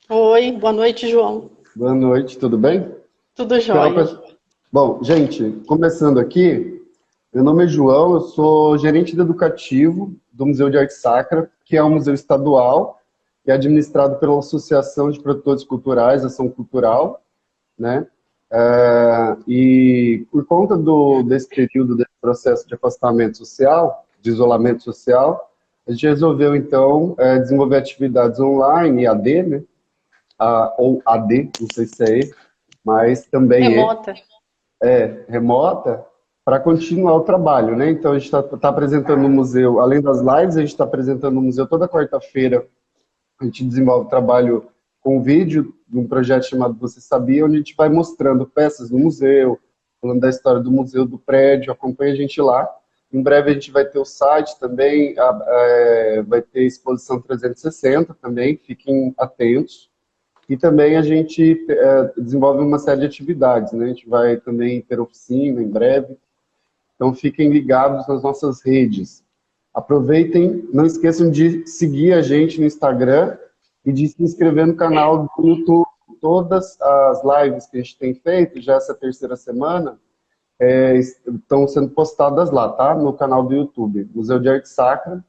Oi, boa noite, João. Boa noite, tudo bem? Tudo Então, jóia? bom, gente, começando aqui, meu nome é João, eu sou gerente de educativo do Museu de Arte Sacra, que é um museu estadual e é administrado pela Associação de Produtores Culturais, Ação Cultural, né? E por conta desse período, desse processo de afastamento social, de isolamento social, a gente resolveu, então, desenvolver atividades online, EAD, né? Ou AD, não sei se é esse, mas também Remota? remota, para continuar o trabalho, né? Então a gente está apresentando no museu, além das lives, a gente está apresentando no museu toda quarta-feira. A gente desenvolve trabalho com vídeo de um projeto chamado Você Sabia, onde a gente vai mostrando peças do museu, falando da história do museu, do prédio, acompanha a gente lá. Em breve a gente vai ter o site também, vai ter exposição 360 também, fiquem atentos. E também a gente desenvolve uma série de atividades, né? A gente vai também ter oficina em breve. Então fiquem ligados nas nossas redes. Aproveitem, não esqueçam de seguir a gente no Instagram e de se inscrever no canal do YouTube. Todas as lives que a gente tem feito, já essa terceira semana, estão sendo postadas lá, tá? No canal do YouTube, Museu de Arte Sacra.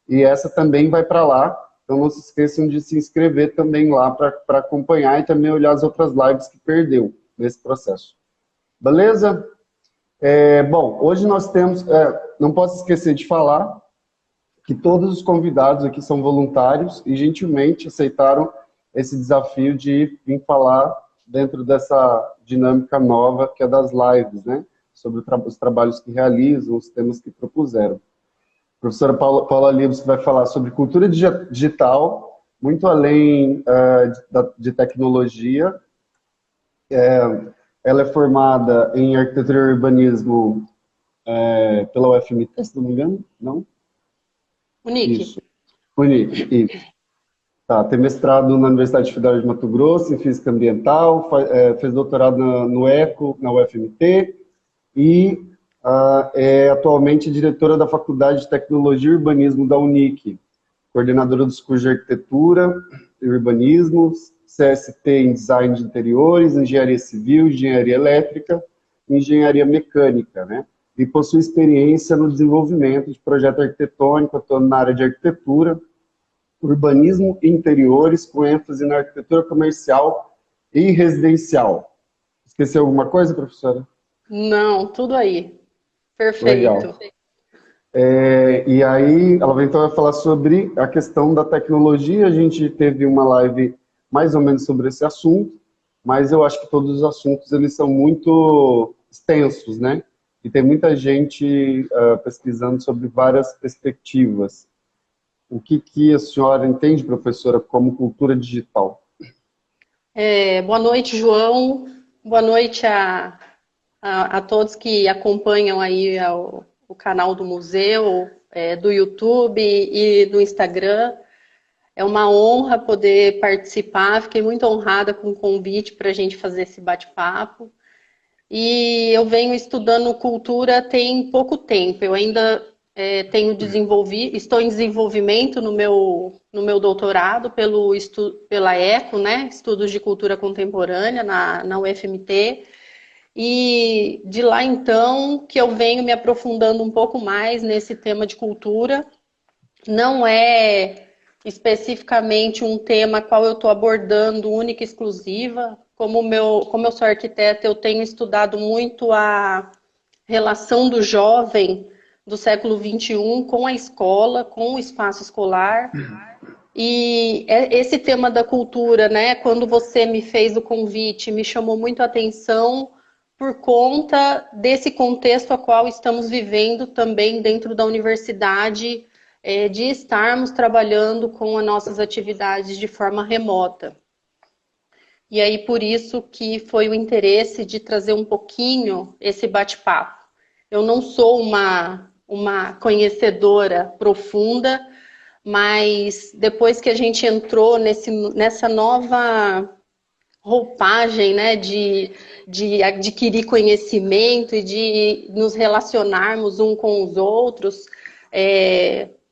E essa também vai para lá. Então não se esqueçam de se inscrever também lá para acompanhar e também olhar as outras lives que perdeu nesse processo. Beleza? Bom, hoje nós temos, não posso esquecer de falar que todos os convidados aqui são voluntários e gentilmente aceitaram esse desafio de vir falar dentro dessa dinâmica nova que é das lives, né? Sobre os trabalhos que realizam, os temas que propuseram. A professora Paula Livros vai falar sobre cultura digital, muito além de tecnologia. Ela é formada em arquitetura e urbanismo pela UFMT, se não me engano, não? O Nick? Isso, Unic, isso. Tá, tem mestrado na Universidade Federal de Mato Grosso em Física Ambiental, fez doutorado no ECO, na UFMT, e é atualmente diretora da Faculdade de Tecnologia e Urbanismo da Unic, coordenadora dos cursos de Arquitetura e Urbanismo, CST em Design de Interiores, Engenharia Civil, Engenharia Elétrica e Engenharia Mecânica, né? E possui experiência no desenvolvimento de projeto arquitetônico, atuando na área de arquitetura, urbanismo e interiores, com ênfase na arquitetura comercial e residencial. Esqueceu alguma coisa, professora? Não, tudo aí. Legal. Perfeito. E aí, ela então vai falar sobre a questão da tecnologia. A gente teve uma live mais ou menos sobre esse assunto, mas eu acho que todos os assuntos eles são muito extensos, né? E tem muita gente pesquisando sobre várias perspectivas. O que a senhora entende, professora, como cultura digital? Boa noite, João. Boa noite a todos que acompanham aí o canal do museu, do YouTube e do Instagram. É uma honra poder participar. Fiquei muito honrada com o convite para a gente fazer esse bate-papo. E eu venho estudando cultura tem pouco tempo. Eu ainda estou em desenvolvimento no meu doutorado pela ECO, né? Estudos de Cultura Contemporânea na UFMT. E de lá então que eu venho me aprofundando um pouco mais nesse tema de cultura. Não é especificamente um tema qual eu estou abordando única e exclusiva. Como eu sou arquiteta, eu tenho estudado muito a relação do jovem do século XXI com a escola, com o espaço escolar. E esse tema da cultura, né? Quando você me fez o convite, me chamou muito a atenção por conta desse contexto a qual estamos vivendo também dentro da universidade, de estarmos trabalhando com as nossas atividades de forma remota. E aí, por isso que foi o interesse de trazer um pouquinho esse bate-papo. Eu não sou uma conhecedora profunda, mas depois que a gente entrou nessa nova roupagem, né, de adquirir conhecimento e de nos relacionarmos um com os outros,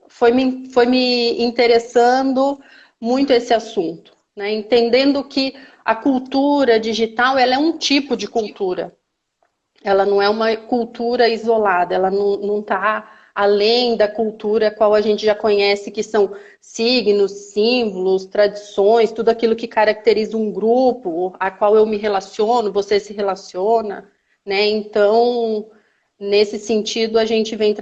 foi me interessando muito esse assunto. né? Entendendo que a cultura digital ela é um tipo de cultura. Ela não é uma cultura isolada, ela não está além da cultura qual a gente já conhece, que são signos, símbolos, tradições, tudo aquilo que caracteriza um grupo, a qual eu me relaciono, você se relaciona, né? Então, nesse sentido, a gente vem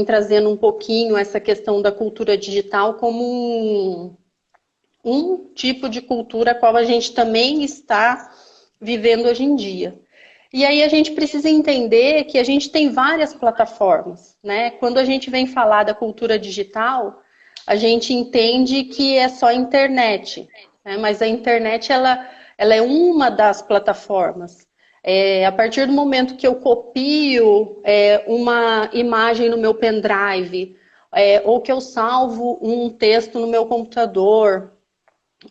trazendo um pouquinho essa questão da cultura digital como um tipo de cultura a qual a gente também está vivendo hoje em dia. E aí a gente precisa entender que a gente tem várias plataformas, né? Quando a gente vem falar da cultura digital, a gente entende que é só a internet, né? Mas a internet ela é uma das plataformas. A partir do momento que eu copio uma imagem no meu pendrive, ou que eu salvo um texto no meu computador,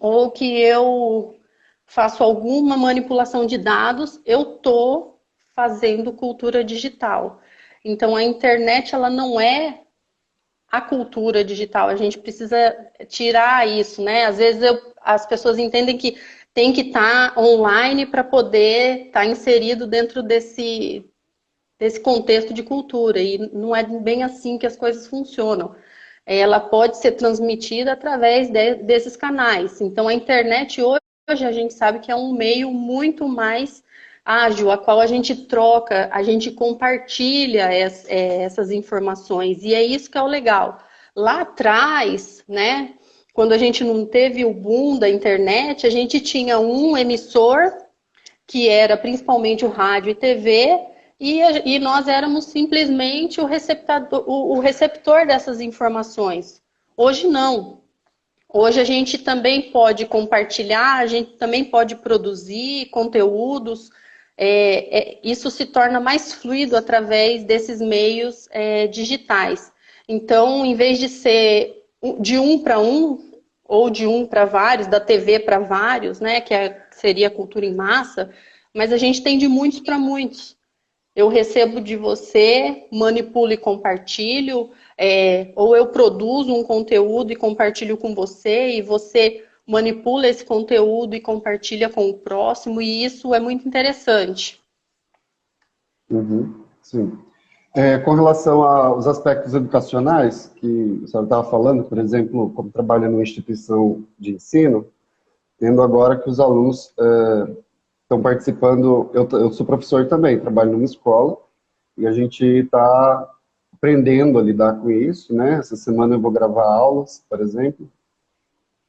ou que eu faço alguma manipulação de dados, eu estou fazendo cultura digital. Então, a internet ela não é a cultura digital. A gente precisa tirar isso, né? Às vezes as pessoas entendem que tem que estar online para poder estar inserido dentro desse contexto de cultura. E não é bem assim que as coisas funcionam. Ela pode ser transmitida através desses canais. Então, a internet hoje a gente sabe que é um meio muito mais ágil, a qual a gente troca, a gente compartilha essas informações. E é isso que é o legal. Lá atrás, né, quando a gente não teve o boom da internet, a gente tinha um emissor, que era principalmente o rádio e TV, e nós éramos simplesmente o receptor dessas informações. Hoje não. Hoje a gente também pode compartilhar, a gente também pode produzir conteúdos. Isso se torna mais fluido através desses meios digitais. Então, em vez de ser de um para um, ou de um para vários, da TV para vários, né, seria a cultura em massa, mas a gente tem de muitos para muitos. Eu recebo de você, manipulo e compartilho, ou eu produzo um conteúdo e compartilho com você, e você manipula esse conteúdo e compartilha com o próximo, e isso é muito interessante. Uhum, sim. Com relação aos aspectos educacionais, que a senhora estava falando, por exemplo, como trabalha numa instituição de ensino, tendo agora que os alunos estão participando, eu sou professor também, trabalho numa escola, e a gente está aprendendo a lidar com isso, né? Essa semana eu vou gravar aulas, por exemplo.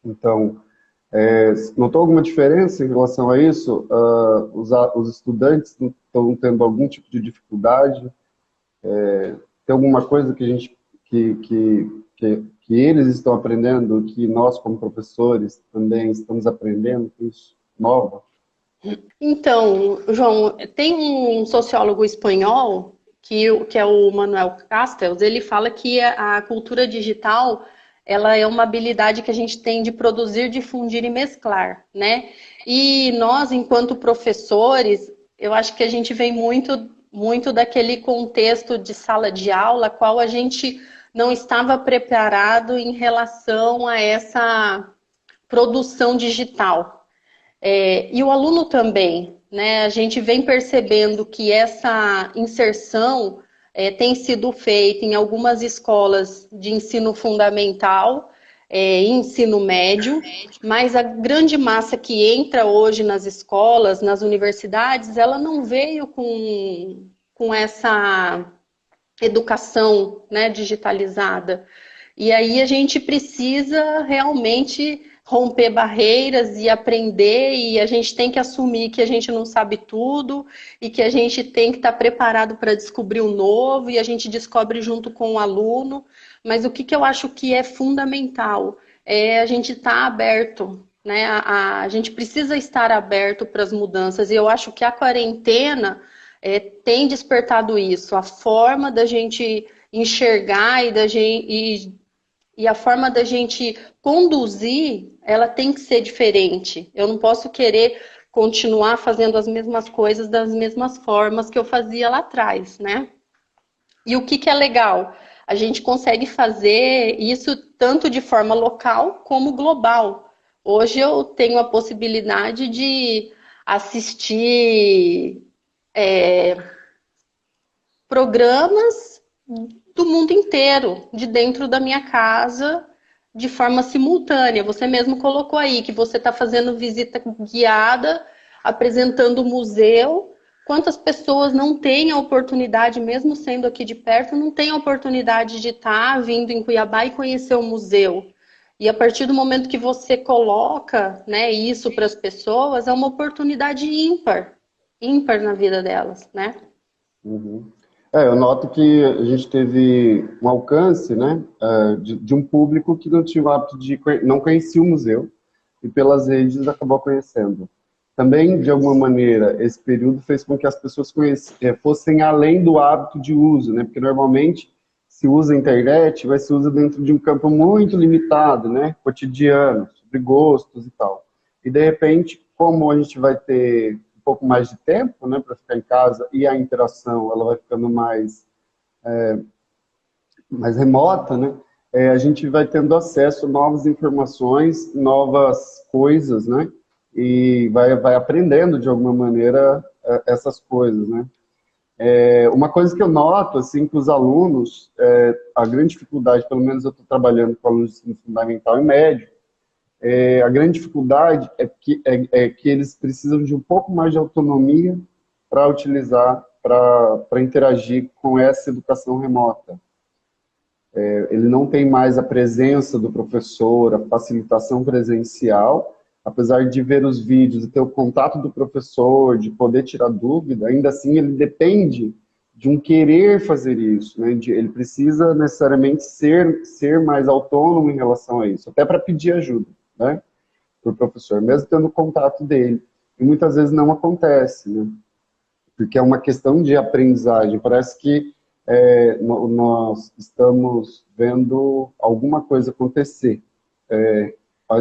Então, notou alguma diferença em relação a isso? Os estudantes estão tendo algum tipo de dificuldade? Tem alguma coisa que a gente, que eles estão aprendendo, que nós, como professores, também estamos aprendendo com isso nova? Então, João, tem um sociólogo espanhol, que é o Manuel Castells, ele fala que a cultura digital ela é uma habilidade que a gente tem de produzir, difundir e mesclar, né? E nós, enquanto professores, eu acho que a gente vem muito daquele contexto de sala de aula, qual a gente não estava preparado em relação a essa produção digital. E o aluno também, né? A gente vem percebendo que essa inserção tem sido feita em algumas escolas de ensino fundamental e ensino médio, mas a grande massa que entra hoje nas escolas, nas universidades, ela não veio com essa educação, né, digitalizada. E aí a gente precisa realmente romper barreiras e aprender, e a gente tem que assumir que a gente não sabe tudo e que a gente tem que estar preparado para descobrir o novo, e a gente descobre junto com o aluno. Mas o que eu acho que é fundamental é a gente estar aberto, né? A gente precisa estar aberto para as mudanças, e eu acho que a quarentena tem despertado isso, a forma da gente enxergar e a forma da gente conduzir, ela tem que ser diferente. Eu não posso querer continuar fazendo as mesmas coisas das mesmas formas que eu fazia lá atrás, né? E o que é legal? A gente consegue fazer isso tanto de forma local como global. Hoje eu tenho a possibilidade de assistir programas do mundo inteiro, de dentro da minha casa, de forma simultânea. Você mesmo colocou aí que você está fazendo visita guiada, apresentando o museu. Quantas pessoas não têm a oportunidade, mesmo sendo aqui de perto, não têm a oportunidade de estar vindo em Cuiabá e conhecer o museu? E a partir do momento que você coloca, né, isso para as pessoas, é uma oportunidade ímpar, ímpar na vida delas, né? Uhum. Eu noto que a gente teve um alcance, né, de um público que não tinha o hábito não conhecia o museu e pelas redes acabou conhecendo. Também, de alguma maneira, esse período fez com que as pessoas fossem além do hábito de uso, né, porque normalmente se usa a internet, vai se usa dentro de um campo muito limitado, né, cotidiano, sobre gostos e tal. E de repente, como a gente vai ter um pouco mais de tempo, né, para ficar em casa e a interação ela vai ficando mais remota, né, a gente vai tendo acesso a novas informações, novas coisas, né, e vai aprendendo de alguma maneira essas coisas, né. Uma coisa que eu noto, assim, que os alunos, a grande dificuldade, pelo menos eu estou trabalhando com alunos de ensino fundamental e médio, a grande dificuldade é que eles precisam de um pouco mais de autonomia para utilizar, para interagir com essa educação remota. Ele não tem mais a presença do professor, a facilitação presencial, apesar de ver os vídeos e ter o contato do professor, de poder tirar dúvida, ainda assim ele depende de um querer fazer isso, né? Ele precisa necessariamente ser mais autônomo em relação a isso, até para pedir ajuda, né? Para o professor, mesmo tendo o contato dele. E muitas vezes não acontece, né? Porque é uma questão de aprendizagem. Parece que nós estamos vendo alguma coisa acontecer.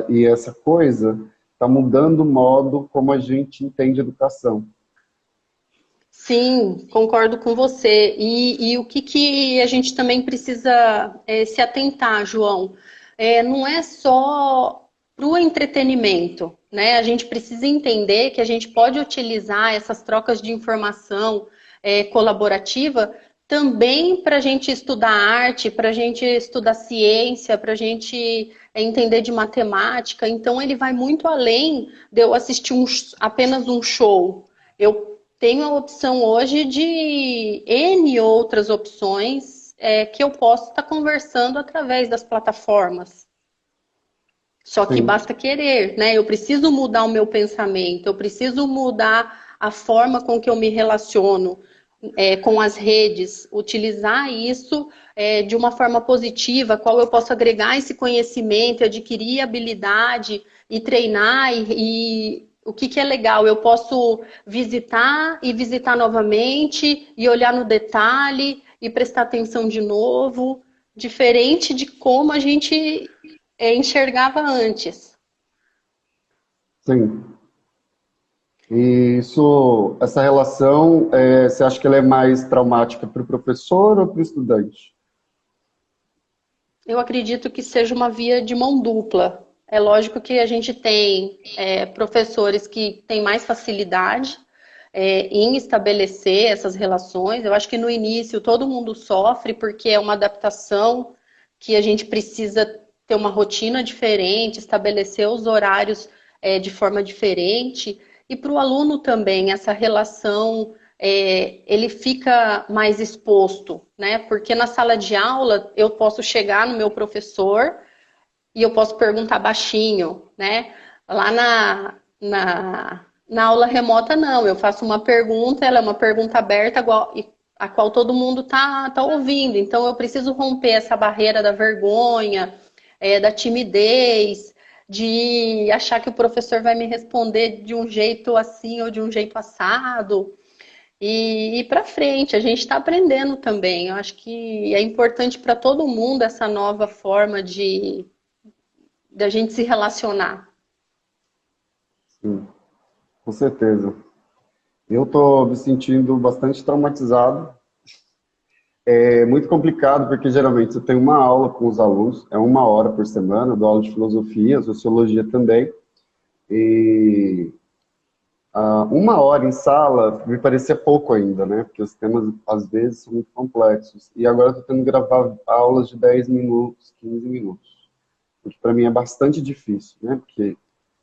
E essa coisa está mudando o modo como a gente entende educação. Sim, concordo com você. E o que, que a gente também precisa se atentar, João? Não é só para o entretenimento, né? A gente precisa entender que a gente pode utilizar essas trocas de informação colaborativa também para a gente estudar arte, para a gente estudar ciência, para a gente entender de matemática. Então, ele vai muito além de eu assistir apenas um show. Eu tenho a opção hoje de N outras opções que eu posso estar conversando através das plataformas. Só que Sim, basta querer, né? Eu preciso mudar o meu pensamento, eu preciso mudar a forma com que eu me relaciono com as redes, utilizar isso de uma forma positiva, qual eu posso agregar esse conhecimento, adquirir habilidade e treinar e o que, que é legal, eu posso visitar e visitar novamente e olhar no detalhe e prestar atenção de novo, diferente de como a gente enxergava antes. sim. E essa relação, você acha que ela é mais traumática para o professor ou para o estudante? Eu acredito que seja uma via de mão dupla. É lógico que a gente tem professores que têm mais facilidade em estabelecer essas relações. Eu acho que no início todo mundo sofre porque é uma adaptação que a gente precisa ter uma rotina diferente, estabelecer os horários de forma diferente. E para o aluno também, essa relação ele fica mais exposto, né? Porque na sala de aula eu posso chegar no meu professor e eu posso perguntar baixinho, né? Lá na aula remota, não. Eu faço uma pergunta, ela é uma pergunta aberta, a qual todo mundo tá ouvindo. Então eu preciso romper essa barreira da vergonha, da timidez, de achar que o professor vai me responder de um jeito assim ou de um jeito assado e ir para frente. A gente está aprendendo também. Eu acho que é importante para todo mundo essa nova forma de a gente se relacionar. Sim, com certeza. Eu estou me sentindo bastante traumatizado É muito complicado porque geralmente eu tenho uma aula com os alunos, é 1 hora por semana, eu dou aula de filosofia, sociologia também, e 1 hora em sala me parecia pouco ainda, né? Porque os temas às vezes são muito complexos. E agora eu estou tendo que gravar aulas de 10 minutos, 15 minutos, o que para mim é bastante difícil, né? Porque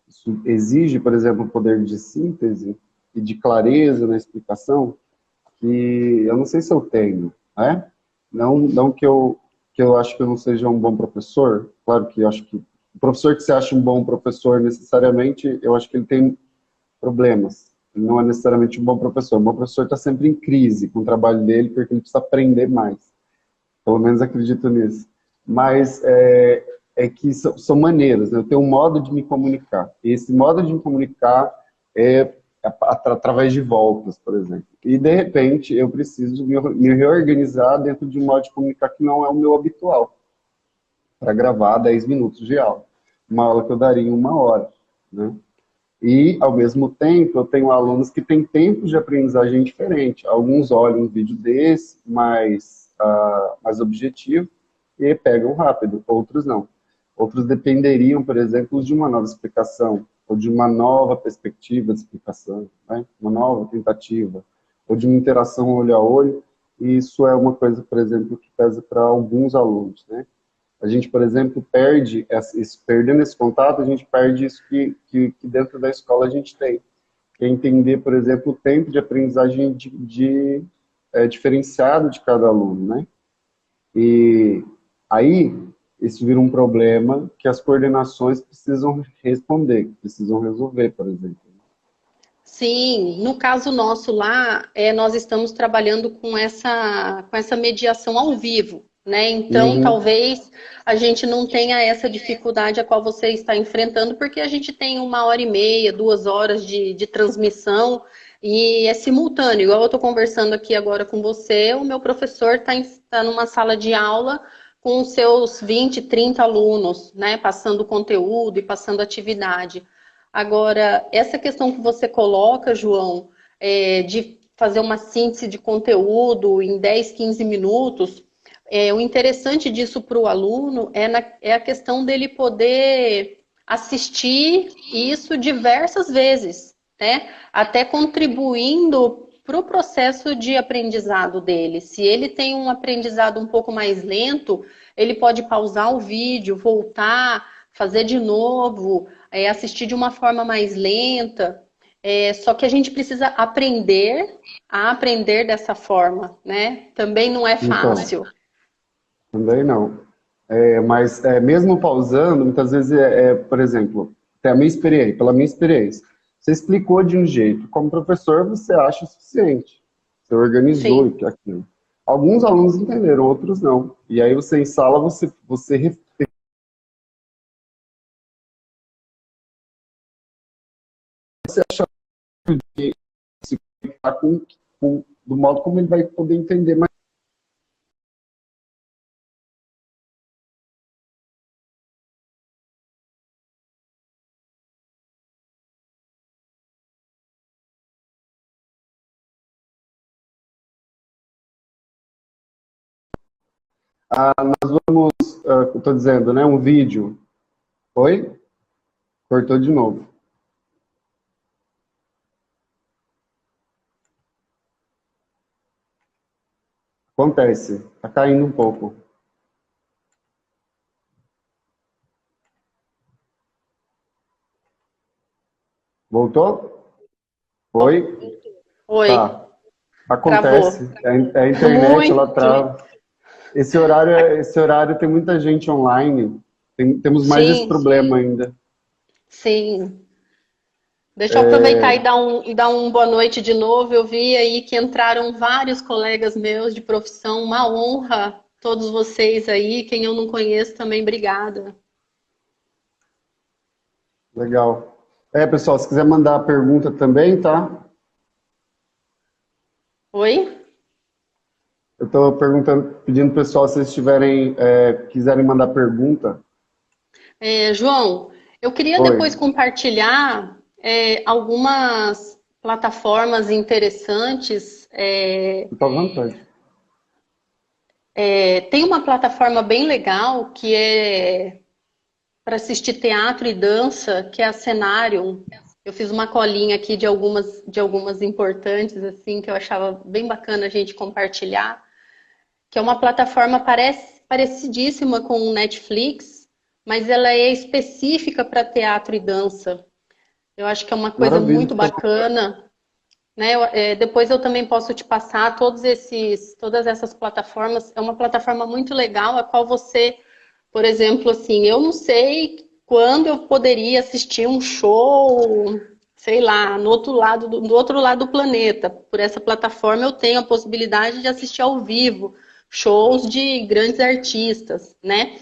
isso exige, por exemplo, um poder de síntese e de clareza na explicação que eu não sei se eu tenho, né? Não que eu acho que eu não seja um bom professor. Claro que eu acho que o professor que você acha um bom professor necessariamente, eu acho que ele tem problemas. Ele não é necessariamente um bom professor. Um bom professor está sempre em crise com o trabalho dele porque ele precisa aprender mais. Pelo menos acredito nisso. Mas é que são maneiras, né? Eu tenho um modo de me comunicar. E esse modo de me comunicar é através de voltas, por exemplo. E, de repente, eu preciso me reorganizar dentro de um modo de comunicar que não é o meu habitual, para gravar 10 minutos de aula. Uma aula que eu daria em 1 hora, né? E, ao mesmo tempo, eu tenho alunos que têm tempos de aprendizagem diferente. Alguns olham um vídeo desse, mais objetivo, e pegam rápido. Outros não. Outros dependeriam, por exemplo, de uma nova explicação, ou de uma nova perspectiva de explicação, né? Uma nova tentativa, ou de uma interação olho a olho. E isso é uma coisa, por exemplo, que pesa para alguns alunos, né? A gente, por exemplo, perdendo esse contato, a gente perde isso que dentro da escola a gente tem. Que é entender, por exemplo, o tempo de aprendizagem diferenciado de cada aluno, né? E aí, isso vira um problema que as coordenações precisam responder, precisam resolver, por exemplo. Sim, no caso nosso lá, nós estamos trabalhando com essa mediação ao vivo, né? Então, Uhum. talvez a gente não tenha essa dificuldade a qual você está enfrentando, porque a gente tem 1 hora e meia, 2 horas de transmissão e é simultâneo. Igual eu estou conversando aqui agora com você, o meu professor está numa sala de aula com os seus 20, 30 alunos, né? Passando conteúdo e passando atividade. Agora, essa questão que você coloca, João, de fazer uma síntese de conteúdo em 10, 15 minutos, o interessante disso para o aluno é a questão dele poder assistir isso diversas vezes, né? Até contribuindo para o processo de aprendizado dele. Se ele tem um aprendizado um pouco mais lento, ele pode pausar o vídeo, voltar, fazer de novo, assistir de uma forma mais lenta. Só que a gente precisa aprender a aprender dessa forma, né? Também não é Então, fácil. também não. Mas mesmo pausando, muitas vezes, por exemplo, pela minha experiência, você explicou de um jeito, como professor você acha o suficiente, você organizou Sim. aquilo. Alguns alunos entenderam, outros não. E aí você em sala, você acha que se conectar do modo como ele vai poder entender mais. Nós vamos, eu estou dizendo, né, um vídeo. Oi? Cortou de novo. Acontece, tá caindo um pouco. Voltou? Oi? Oi, Tá. travou. Acontece. A internet, ela Muito. trava. Esse horário tem muita gente online. Temos mais esse Sim, problema ainda. sim. Deixa eu aproveitar e dar um boa noite de novo. Eu vi aí que entraram vários colegas meus de profissão. Uma honra todos vocês aí. Quem eu não conheço também, obrigada. Legal. Pessoal, se quiser mandar a pergunta também, tá? Oi? Eu estou perguntando, pedindo pro pessoal se eles quiserem mandar pergunta. João, eu queria Oi. depois compartilhar algumas plataformas interessantes. Fica à vontade. Tem uma plataforma bem legal que é para assistir teatro e dança, que é a Cenário. Eu fiz uma colinha aqui de algumas importantes, assim, que eu achava bem bacana a gente compartilhar, que é uma plataforma parecidíssima com o Netflix, mas ela é específica para teatro e dança. Eu acho que é uma coisa Maravilha. muito bacana, né? Depois eu também posso te passar todas essas plataformas. É uma plataforma muito legal, a qual você, por exemplo, assim, eu não sei quando eu poderia assistir um show, sei lá, no outro lado do planeta. Por essa plataforma eu tenho a possibilidade de assistir ao vivo shows de grandes artistas, né?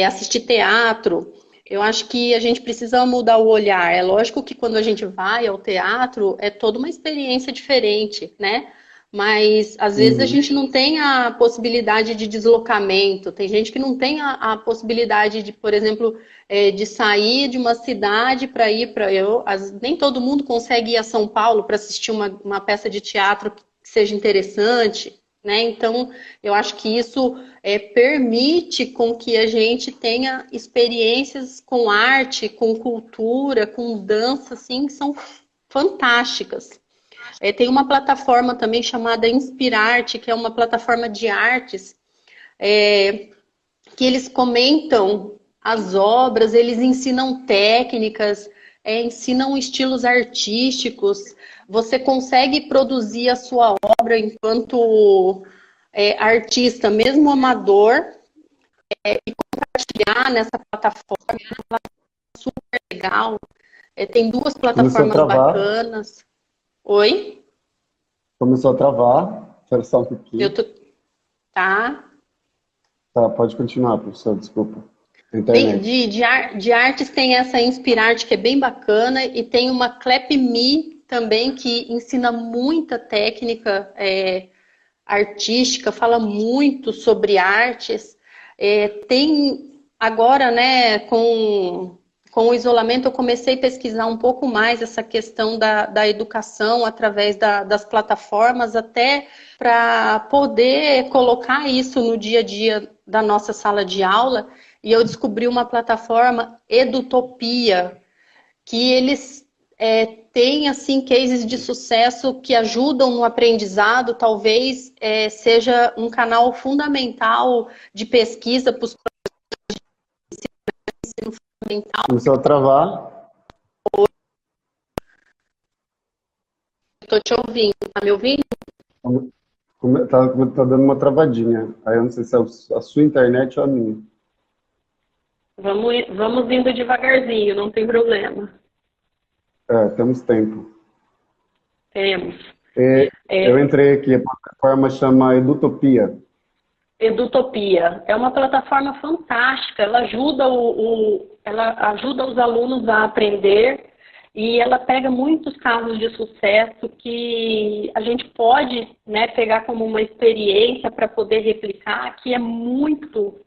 Assistir teatro. Eu acho que a gente precisa mudar o olhar. É lógico que quando a gente vai ao teatro é toda uma experiência diferente, né? Mas às vezes a Uhum. gente não tem a possibilidade de deslocamento. Tem gente que não tem a possibilidade de, por exemplo, de sair de uma cidade para ir para nem todo mundo consegue ir a São Paulo para assistir uma peça de teatro que seja interessante, né? Então, eu acho que isso permite com que a gente tenha experiências com arte, com cultura, com dança, assim, que são fantásticas. Tem uma plataforma também chamada Inspirarte, que é uma plataforma de artes, que eles comentam as obras, eles ensinam técnicas, ensinam estilos artísticos. Você consegue produzir a sua obra enquanto artista, mesmo amador, compartilhar nessa plataforma, super legal. Tem duas Começou a plataformas travar. bacanas. Oi? Começou a travar. Espera só um pouquinho. Eu tô... Tá. Tá, pode continuar, professor, desculpa. De, Internet. de artes tem essa Inspirarte que é bem bacana e tem uma Clap.me também que ensina muita técnica artística, fala muito sobre artes. Tem agora, né, com o isolamento, eu comecei a pesquisar um pouco mais essa questão da educação através das plataformas, até para poder colocar isso no dia a dia da nossa sala de aula. E eu descobri uma plataforma Edutopia, que eles têm assim cases de sucesso que ajudam no aprendizado, talvez seja um canal fundamental de pesquisa para os ensino fundamental. Começou a travar. Estou te ouvindo, tá me ouvindo? Tá dando uma travadinha. Aí eu não sei se é a sua internet ou a minha. Vamos indo devagarzinho, não tem problema. Temos tempo. Temos. Eu entrei aqui, a plataforma chama Edutopia. Edutopia é uma plataforma fantástica, ela ajuda ela ajuda os alunos a aprender e ela pega muitos casos de sucesso que a gente pode, né, pegar como uma experiência para poder replicar, que é muito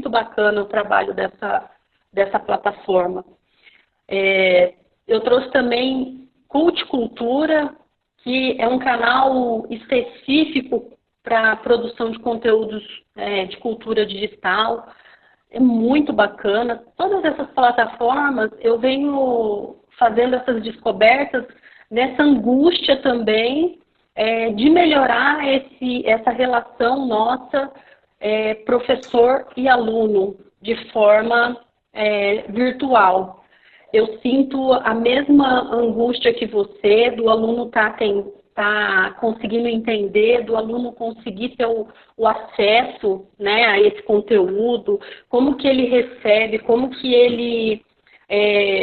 bacana o trabalho dessa plataforma. Eu trouxe também Culticultura, que é um canal específico para produção de conteúdos de cultura digital. É muito bacana. Todas essas plataformas, eu venho fazendo essas descobertas nessa angústia também de melhorar essa relação nossa, professor e aluno, de forma virtual. Eu sinto a mesma angústia que você, do aluno tá conseguindo entender, do aluno conseguir ter o acesso, né, a esse conteúdo, como que ele recebe, como que ele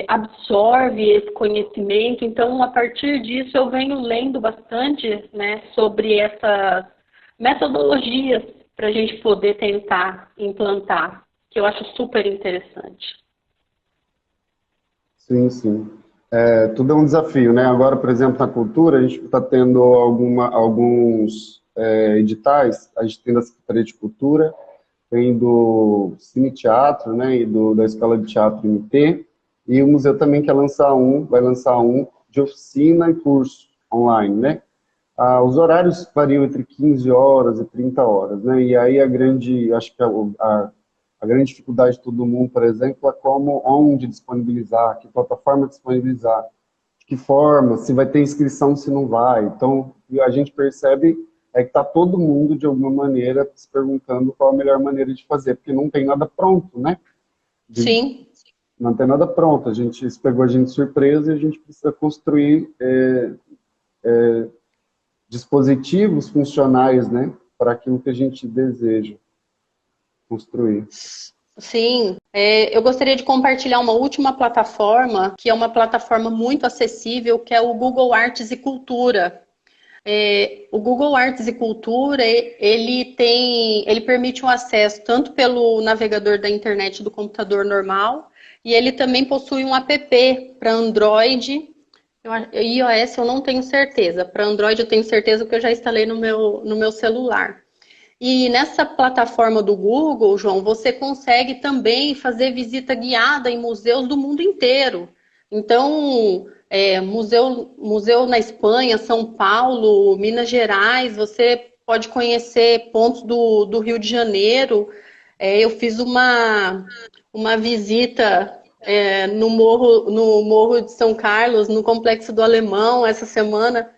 absorve esse conhecimento. Então, a partir disso, eu venho lendo bastante, né, sobre essas metodologias para a gente poder tentar implantar, que eu acho super interessante. Sim, sim. Tudo é um desafio, né? Agora, por exemplo, na cultura, a gente está tendo alguns editais. A gente tem da Secretaria de Cultura, tem do Cine Teatro, né? E da Escola de Teatro MT. E o museu também vai lançar um de oficina e curso online, né? Os horários variam entre 15 horas e 30 horas, né? E aí acho que a grande dificuldade de todo mundo, por exemplo, é onde disponibilizar, que plataforma disponibilizar, de que forma, se vai ter inscrição, se não vai. Então, a gente percebe que está todo mundo, de alguma maneira, se perguntando qual a melhor maneira de fazer, porque não tem nada pronto, né? Sim. Não tem nada pronto. Isso pegou a gente de surpresa e a gente precisa construir dispositivos funcionais, né, para aquilo que a gente deseja construir. Sim, eu gostaria de compartilhar uma última plataforma, que é uma plataforma muito acessível, que é o Google Artes e Cultura. O Google Artes e Cultura, ele permite um acesso tanto pelo navegador da internet do computador normal, e ele também possui um app para Android. iOS eu não tenho certeza, para Android eu tenho certeza porque eu já instalei no meu celular. E nessa plataforma do Google, João, você consegue também fazer visita guiada em museus do mundo inteiro. Então, museu na Espanha, São Paulo, Minas Gerais, você pode conhecer pontos do Rio de Janeiro. Eu fiz uma visita no Morro de São Carlos, no Complexo do Alemão, essa semana.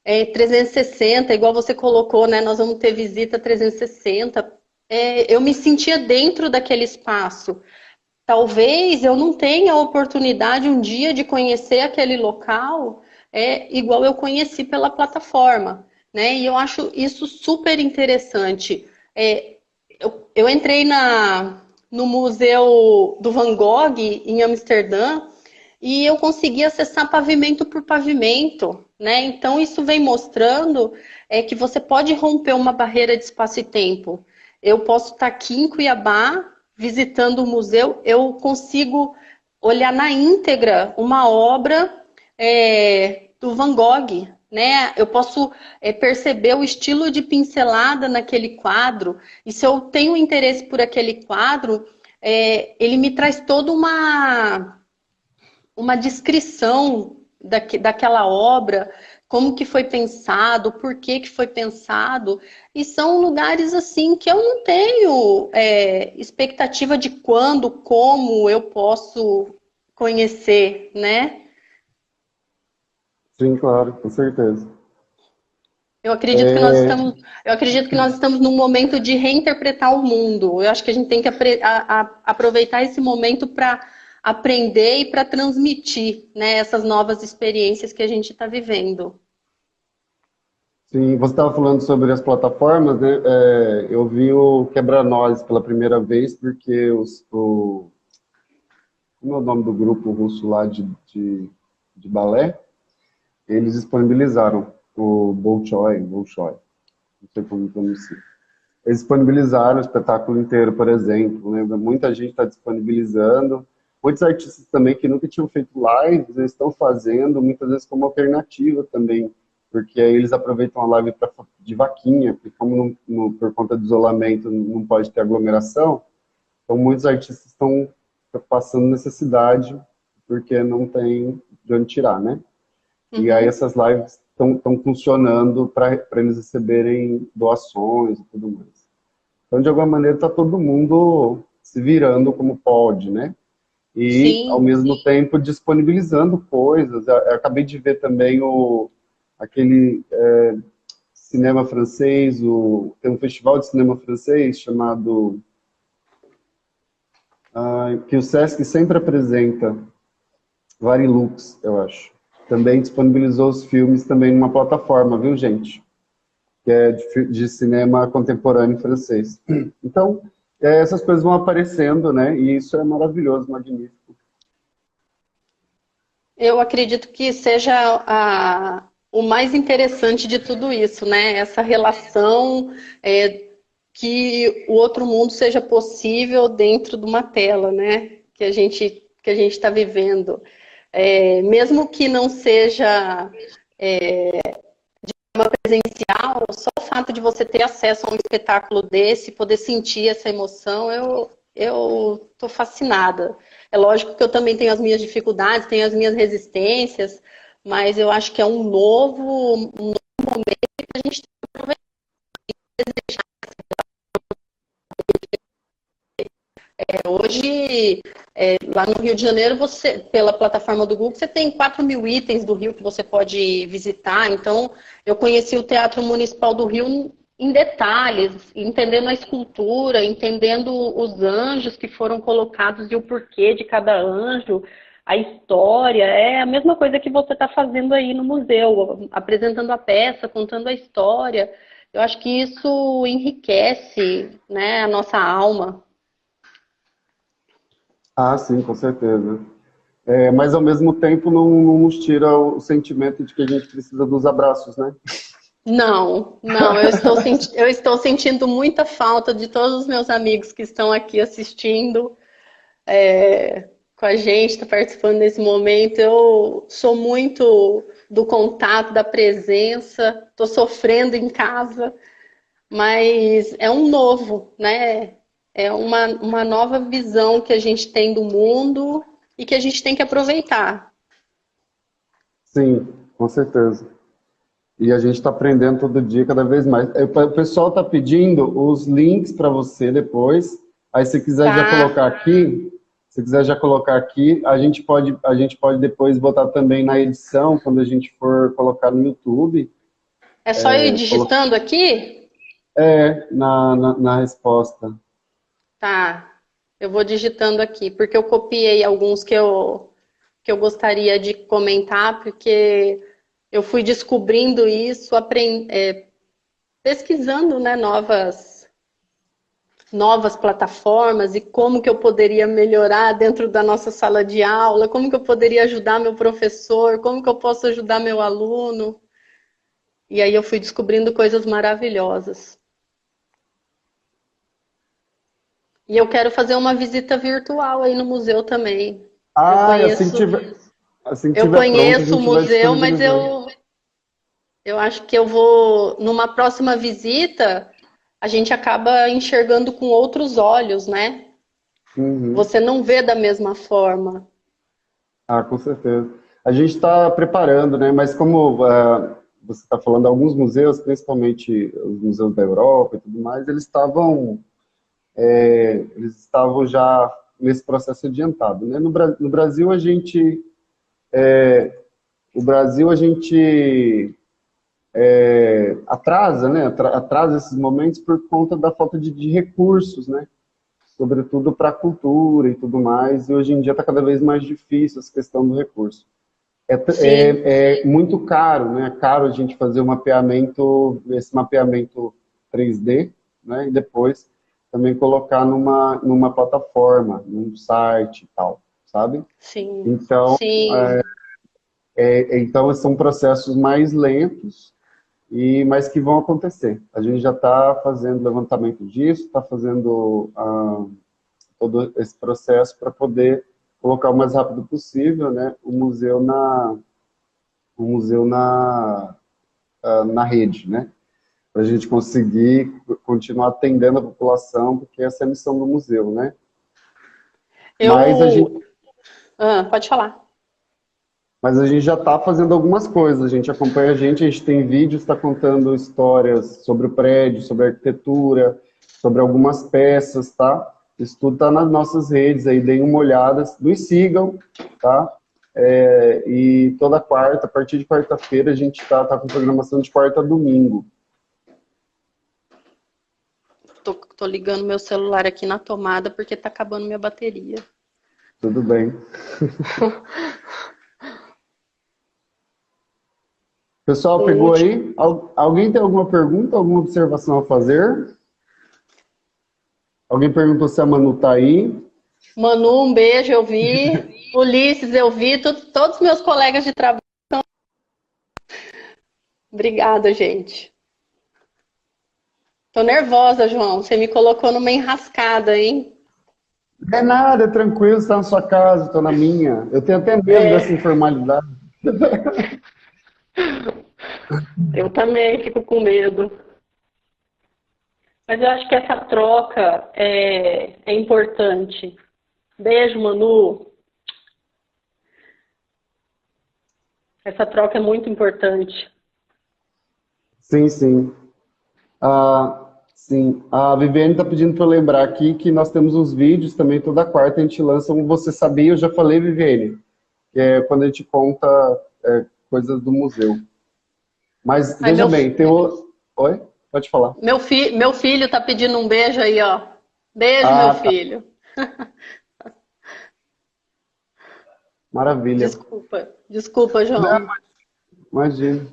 360, igual você colocou, né? Nós vamos ter visita 360. Eu me sentia dentro daquele espaço. Talvez eu não tenha a oportunidade um dia de conhecer aquele local igual eu conheci pela plataforma, né? E eu acho isso super interessante. Eu entrei no Museu do Van Gogh em Amsterdã e eu consegui acessar pavimento por pavimento, né? Então isso vem mostrando que você pode romper uma barreira de espaço e tempo. Eu posso estar aqui em Cuiabá visitando o museu, eu consigo olhar na íntegra uma obra do Van Gogh, né? Eu posso perceber o estilo de pincelada naquele quadro, e se eu tenho interesse por aquele quadro, ele me traz toda uma descrição daquela obra, como que foi pensado, por que que foi pensado, e são lugares assim que eu não tenho expectativa de quando, como eu posso conhecer, né? Sim, claro, com certeza. Eu acredito que nós estamos num momento de reinterpretar o mundo. Eu acho que a gente tem que aproveitar esse momento para aprender e para transmitir, né, essas novas experiências que a gente está vivendo. Sim, você estava falando sobre as plataformas, né? Eu vi o Quebra-Nós pela primeira vez, porque como é o nome do grupo russo lá de balé? Eles disponibilizaram o Bolshoi, não sei como pronuncia. Eles disponibilizaram o espetáculo inteiro, por exemplo, né? Muita gente está disponibilizando, muitos artistas também que nunca tinham feito lives, eles estão fazendo, muitas vezes como alternativa também, porque aí eles aproveitam a live de vaquinha, porque como por conta do isolamento não pode ter aglomeração, então muitos artistas estão passando necessidade, porque não tem de onde tirar, né? E aí essas lives estão funcionando para eles receberem doações e tudo mais. Então, de alguma maneira, está todo mundo se virando como pode, né? E, ao mesmo tempo, disponibilizando coisas. Eu acabei de ver também aquele cinema francês, tem um festival de cinema francês chamado... que o Sesc sempre apresenta, Varilux, eu acho. Também disponibilizou os filmes também numa plataforma, viu, gente? Que é de cinema contemporâneo francês. Então, essas coisas vão aparecendo, né? E isso é maravilhoso, magnífico. Eu acredito que seja o mais interessante de tudo isso, né? Essa relação que o outro mundo seja possível dentro de uma tela, né? Que a gente está vivendo. Mesmo que não seja de forma presencial, só o fato de você ter acesso a um espetáculo desse, poder sentir essa emoção, eu estou fascinada. É lógico que eu também tenho as minhas dificuldades, tenho as minhas resistências, mas eu acho que é um novo momento Hoje, lá no Rio de Janeiro, você, pela plataforma do Google, você tem 4.000 itens do Rio que você pode visitar. Então, eu conheci o Teatro Municipal do Rio em detalhes, entendendo a escultura, entendendo os anjos que foram colocados e o porquê de cada anjo, a história. É a mesma coisa que você está fazendo aí no museu, apresentando a peça, contando a história. Eu acho que isso enriquece, né, a nossa alma. Ah, sim, com certeza. Mas ao mesmo tempo não nos tira o sentimento de que a gente precisa dos abraços, né? Não, não, eu estou sentindo muita falta de todos os meus amigos que estão aqui assistindo com a gente, tá participando desse momento. Eu sou muito do contato, da presença, estou sofrendo em casa, mas é um novo, né? É uma nova visão que a gente tem do mundo e que a gente tem que aproveitar. Sim, com certeza. E a gente está aprendendo todo dia, cada vez mais. O pessoal está pedindo os links para você depois. Aí, se quiser já Tá? colocar aqui, se quiser já colocar aqui, a gente pode depois botar também na edição, quando a gente for colocar no YouTube, É só eu ir colocar digitando aqui? na resposta. Tá. Eu vou digitando aqui, porque eu copiei alguns que eu gostaria de comentar, porque eu fui descobrindo isso, pesquisando, né, novas plataformas e como que eu poderia melhorar dentro da nossa sala de aula, como que eu poderia ajudar meu professor, como que eu posso ajudar meu aluno. E aí eu fui descobrindo coisas maravilhosas. E eu quero fazer uma visita virtual aí no museu também. Eu Ah, e conheço, assim que eu tiver pronto, a conheço o gente vai museu, mas disponibilizando. eu acho que eu vou, numa próxima visita, a gente acaba enxergando com outros olhos, né? Uhum. Você não vê da mesma forma. Ah, com certeza. A gente está preparando, né? Mas como você está falando, alguns museus, principalmente os museus da Europa e tudo mais, eles estavam já nesse processo adiantado, né? No Brasil a gente atrasa, né? Atrasa esses momentos por conta da falta de recursos, né? Sobretudo para a cultura e tudo mais. E hoje em dia está cada vez mais difícil essa questão do recurso. É, Sim, é muito caro, né? É caro a gente fazer esse mapeamento 3D, né? E depois também colocar numa plataforma, num site e tal, sabe? sim, Então, sim. então são processos mais lentos mas que vão acontecer. A gente já está fazendo levantamento disso, está fazendo todo esse processo para poder colocar o mais rápido possível, né? O museu na rede, né? Para a gente conseguir continuar atendendo a população, porque essa é a missão do museu, né? Mas a gente, Eu. Ah, pode falar. mas a gente já está fazendo algumas coisas, a gente acompanha a gente tem vídeos, está contando histórias sobre o prédio, sobre a arquitetura, sobre algumas peças, tá? Isso tudo está nas nossas redes, aí deem uma olhada, nos sigam, tá? E toda quarta, a partir de quarta-feira, a gente tá com programação de quarta a domingo. Tô ligando meu celular aqui na tomada porque tá acabando minha bateria. Tudo bem. Pessoal, Um pegou último. aí? Alguém tem alguma pergunta, alguma observação a fazer? Alguém perguntou se a Manu tá aí? Manu, um beijo, eu vi. Ulisses, eu vi. Todos meus colegas de trabalho. Obrigada, gente. Tô nervosa, João. Você me colocou numa enrascada, hein? É nada, é tranquilo, você tá na sua casa, estou na minha. Eu tenho até medo dessa É, informalidade. eu também fico com medo. Mas eu acho que essa troca é importante. Beijo, Manu. Essa troca é muito importante. Sim, sim. Sim, a Viviane está pedindo para eu lembrar aqui que nós temos uns vídeos também, toda quarta a gente lança um Você Sabia, eu já falei, Viviane, que é quando a gente conta coisas do museu. Mas Ai, veja bem, tem o... Oi? Pode falar. meu filho tá pedindo um beijo aí, ó. Beijo, meu Ah, tá. filho. Maravilha. Desculpa, desculpa, Não, João. imagina.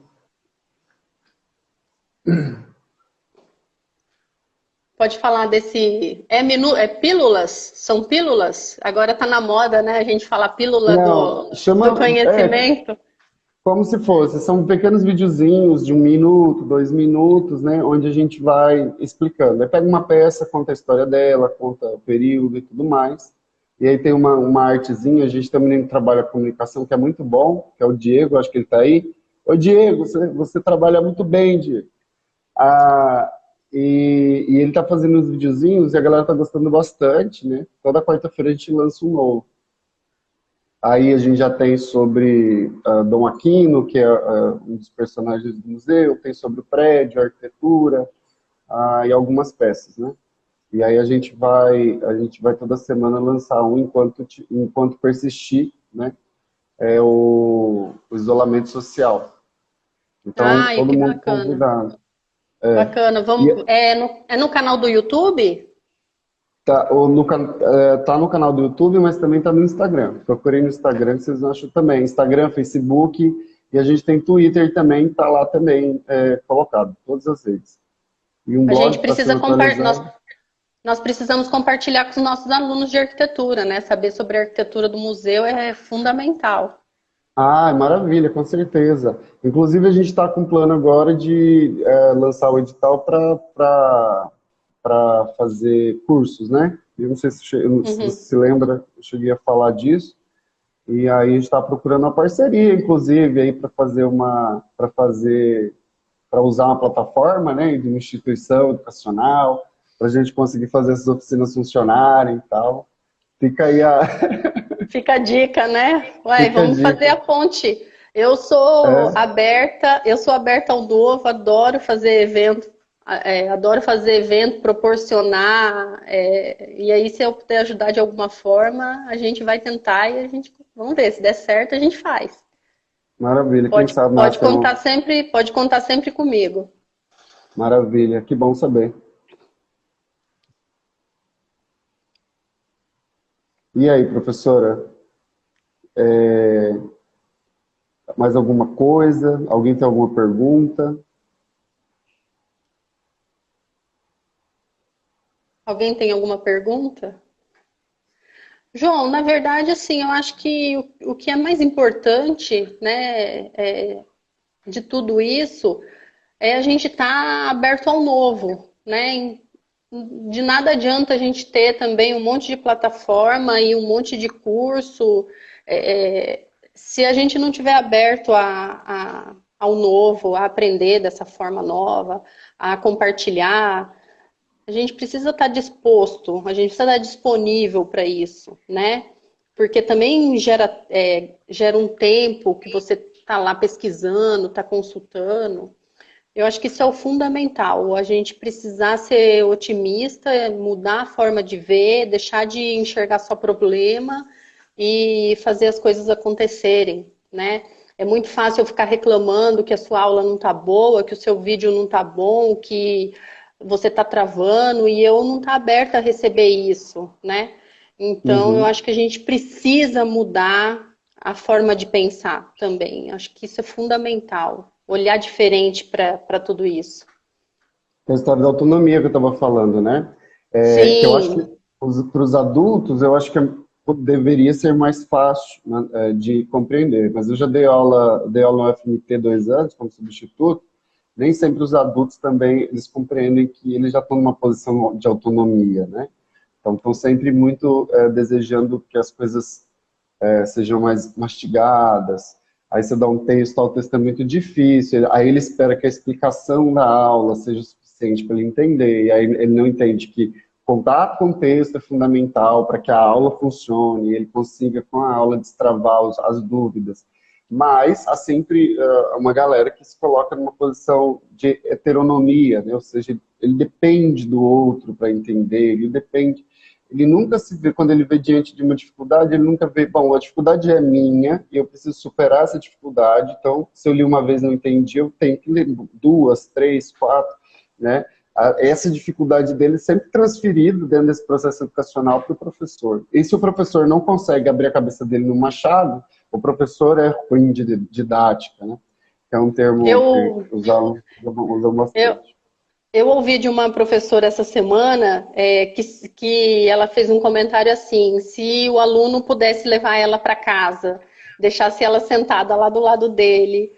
Pode falar desse. É pílulas? São pílulas? Agora tá na moda, né? A gente fala pílula Não, do chama, conhecimento. como se fosse, são pequenos videozinhos de 1 minuto, 2 minutos, né, onde a gente vai explicando. Aí pega uma peça, conta a história dela, conta o período e tudo mais. E aí tem uma artezinha, a gente também trabalha comunicação, que é muito bom, que é o Diego, acho que ele está aí. Ô Diego, você trabalha muito bem, Diego. Ah, e ele está fazendo os videozinhos e a galera está gostando bastante, né? Toda quarta-feira a gente lança um novo. Aí a gente já tem sobre Dom Aquino, que é um dos personagens do museu, tem sobre o prédio, a arquitetura, e algumas peças, né? E aí a gente vai toda semana lançar um enquanto persistir, né? É o isolamento social. Então, Ai, todo que mundo bacana. convidado. Bacana. Vamos, E é no canal do YouTube? tá no canal do YouTube, mas também tá no Instagram. Procurem no Instagram, que vocês acham também. Instagram, Facebook, e a gente tem Twitter também, tá lá também colocado, todas as redes. E um A gente blog que está precisa sendo atualizado. nós precisamos compartilhar com os nossos alunos de arquitetura, né? Saber sobre a arquitetura do museu é fundamental. Ah, maravilha, com certeza. Inclusive, a gente está com um plano agora de lançar o edital para fazer cursos, né? Eu não sei se você Uhum. se lembra, eu cheguei a falar disso. E aí a gente está procurando uma parceria, inclusive, aí para usar uma plataforma, né, de uma instituição educacional, para a gente conseguir fazer essas oficinas funcionarem e tal. Fica aí Fica a dica, né? Ué, fica a vamos fazer a dica. ponte. É, Eu sou aberta ao novo, adoro fazer evento, adoro fazer evento, proporcionar, e aí se eu puder ajudar de alguma forma, a gente vai tentar e a gente, vamos ver, se der certo, a gente faz. maravilha, quem sabe nasce um... Pode contar sempre comigo. Maravilha, que bom saber. E aí, professora, mais alguma coisa? Alguém tem alguma pergunta? Alguém tem alguma pergunta? João, na verdade, assim, eu acho que o que é mais importante, né, de tudo isso é a gente estar aberto ao novo, né? De nada adianta a gente ter também um monte de plataforma e um monte de curso, se a gente não tiver aberto ao novo, a aprender dessa forma nova, a compartilhar. A gente precisa estar disposto, a gente precisa estar disponível para isso, né? Porque também gera um tempo que você está lá pesquisando, está consultando. Eu acho que isso é o fundamental, a gente precisar ser otimista, mudar a forma de ver, deixar de enxergar só problema e fazer as coisas acontecerem, né? É muito fácil eu ficar reclamando que a sua aula não está boa, que o seu vídeo não está bom, que você está travando e eu não estou aberta a receber isso, né? Então, eu Uhum. acho que a gente precisa mudar a forma de pensar também. Acho que isso é fundamental. Olhar diferente para tudo isso. A história da autonomia que eu estava falando, né? Que eu acho que Sim, para os adultos, eu acho que deveria ser mais fácil, né, de compreender. Mas eu já dei aula no FMT 2 anos como substituto. Nem sempre os adultos também eles compreendem que eles já estão numa posição de autonomia, né? Então estão sempre muito desejando que as coisas sejam mais mastigadas. Aí você dá um texto, o texto é muito difícil, aí ele espera que a explicação da aula seja o suficiente para ele entender, e aí ele não entende que contato com o texto é fundamental para que a aula funcione, e ele consiga com a aula destravar as dúvidas. Mas há sempre uma galera que se coloca numa posição de heteronomia, né? Ou seja, ele depende do outro para entender, ele nunca se vê, quando ele vê diante de uma dificuldade, ele nunca vê, bom, a dificuldade é minha e eu preciso superar essa dificuldade, então, se eu li uma vez e não entendi, eu tenho que ler duas, três, quatro, né? Essa dificuldade dele é sempre transferida dentro desse processo educacional para o professor. E se o professor não consegue abrir a cabeça dele no machado, o professor é ruim de didática, né? Que é um termo que os alunos usam eu, bastante. eu ouvi de uma professora essa semana que ela fez um comentário assim: se o aluno pudesse levar ela para casa, deixasse ela sentada lá do lado dele,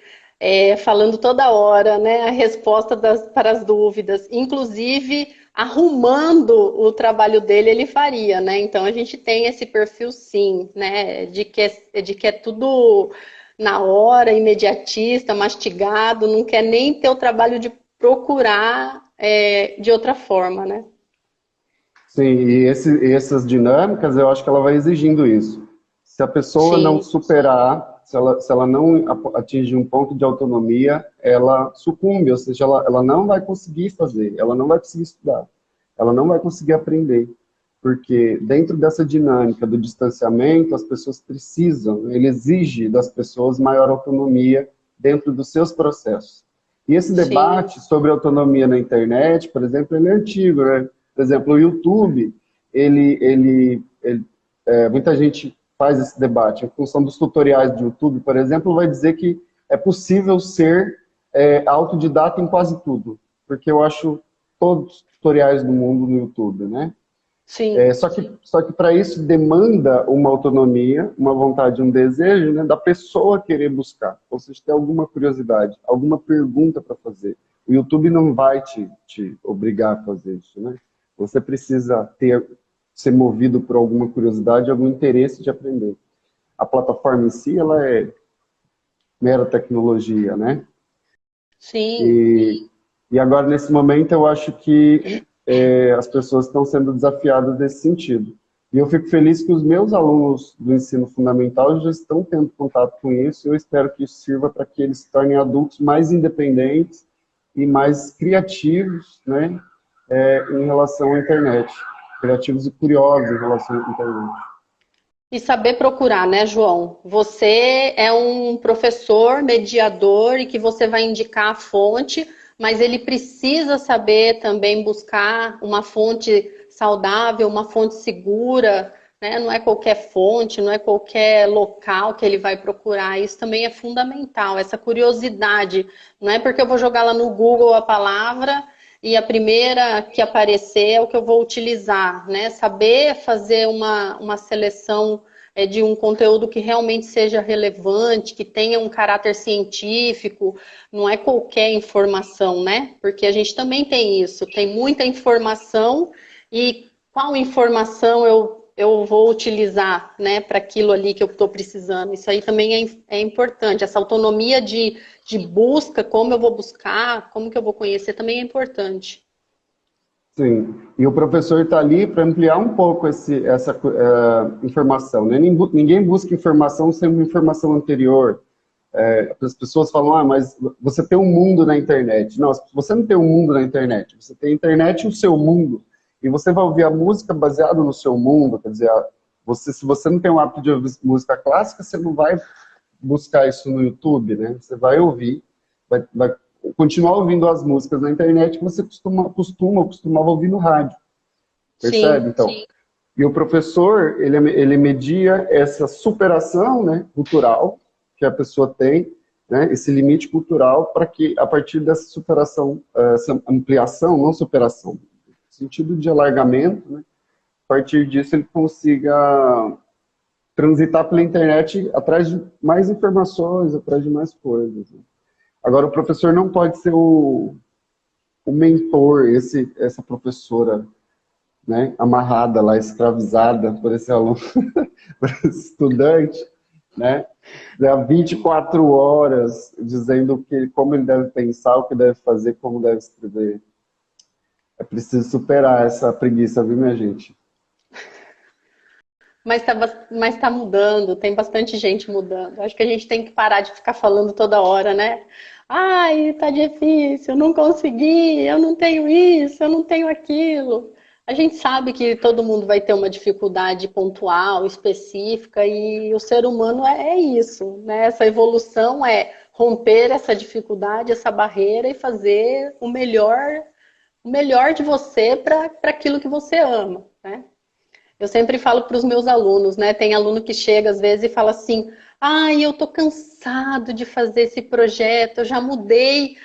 falando toda hora, né, a resposta para as dúvidas, inclusive arrumando o trabalho dele, ele faria, né? Então a gente tem esse perfil sim, né, de que é tudo na hora, imediatista, mastigado, não quer nem ter o trabalho de procurar de outra forma, né? Sim, e essas dinâmicas, eu acho que ela vai exigindo isso. Se a pessoa não Sim, superar, se ela não atingir um ponto de autonomia, ela sucumbe, ou seja, ela não vai conseguir fazer, ela não vai conseguir estudar, ela não vai conseguir aprender. Porque dentro dessa dinâmica do distanciamento, as pessoas precisam, ele exige das pessoas maior autonomia dentro dos seus processos. E esse sim, debate sobre autonomia na internet, por exemplo, ele é antigo, né? Por exemplo, o YouTube, muita gente faz esse debate em função dos tutoriais do YouTube, por exemplo, vai dizer que é possível ser autodidata em quase tudo, porque eu acho todos os tutoriais do mundo no YouTube, né? sim. Só que para isso demanda uma autonomia, uma vontade, um desejo, né, da pessoa querer buscar. Ou seja, ter alguma curiosidade, alguma pergunta para fazer. O YouTube não vai te obrigar a fazer isso, né? Você precisa ser movido por alguma curiosidade, algum interesse de aprender. A plataforma em si, ela é mera tecnologia, né? Sim. E agora, nesse momento, eu acho que as pessoas estão sendo desafiadas nesse sentido. E eu fico feliz que os meus alunos do ensino fundamental já estão tendo contato com isso, e eu espero que isso sirva para que eles se tornem adultos mais independentes e mais criativos, né, em relação à internet. Criativos e curiosos em relação à internet. E saber procurar, né, João? Você é um professor mediador e que você vai indicar a fonte, mas ele precisa saber também buscar uma fonte saudável, uma fonte segura, né? Não é qualquer fonte, não é qualquer local que ele vai procurar. Isso também é fundamental, essa curiosidade. Não é porque eu vou jogar lá no Google a palavra e a primeira que aparecer é o que eu vou utilizar, né? Saber fazer uma seleção de um conteúdo que realmente seja relevante, que tenha um caráter científico, não é qualquer informação, né? Porque a gente também tem isso, tem muita informação e qual informação eu vou utilizar, né, para aquilo ali que eu estou precisando. Isso aí também é importante. Essa autonomia de busca, como eu vou buscar, como que eu vou conhecer, também é importante. Sim, e o professor está ali para ampliar um pouco essa informação, né? Ninguém busca informação sem uma informação anterior. As pessoas falam, mas você tem um mundo na internet. Não, você não tem um mundo na internet, você tem a internet e o seu mundo. E você vai ouvir a música baseada no seu mundo, quer dizer, se você não tem um hábito de ouvir música clássica, você não vai buscar isso no YouTube, né? Você vai ouvir, vai continuar ouvindo as músicas na internet que você costumava ouvir no rádio. Percebe? Sim, Então, sim. E o professor, ele media essa superação, né, cultural que a pessoa tem, né, esse limite cultural, para que, a partir dessa superação, essa ampliação, não superação, no sentido de alargamento, né, a partir disso ele consiga transitar pela internet atrás de mais informações, atrás de mais coisas. Né? Agora, o professor não pode ser o mentor, essa professora, né, amarrada lá, escravizada por esse aluno, por esse estudante, né, há 24 horas dizendo como ele deve pensar, o que deve fazer, como deve escrever. É preciso superar essa preguiça, viu, minha gente? Mas tá mudando, tem bastante gente mudando. Acho que a gente tem que parar de ficar falando toda hora, né? Ai, tá difícil, eu não consegui, eu não tenho isso, eu não tenho aquilo. A gente sabe que todo mundo vai ter uma dificuldade pontual, específica, e o ser humano é isso, né? Essa evolução é romper essa dificuldade, essa barreira e fazer o melhor de você para aquilo que você ama, né? Eu sempre falo para os meus alunos, né? Tem aluno que chega às vezes e fala assim: ai, eu tô cansado de fazer esse projeto, eu já mudei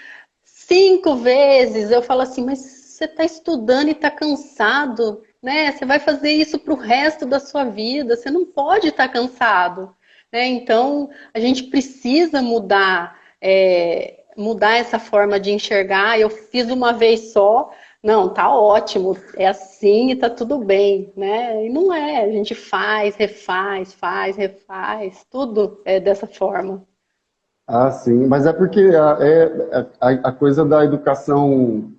5 vezes. Eu falo assim, mas você está estudando e está cansado, né? Você vai fazer isso para o resto da sua vida, você não pode estar cansado, né? Então, a gente precisa mudar, mudar essa forma de enxergar. Eu fiz uma vez só, não, tá ótimo, é assim e tá tudo bem, né? E não é, a gente refaz, tudo é dessa forma. Ah, sim, mas é porque a coisa da educação,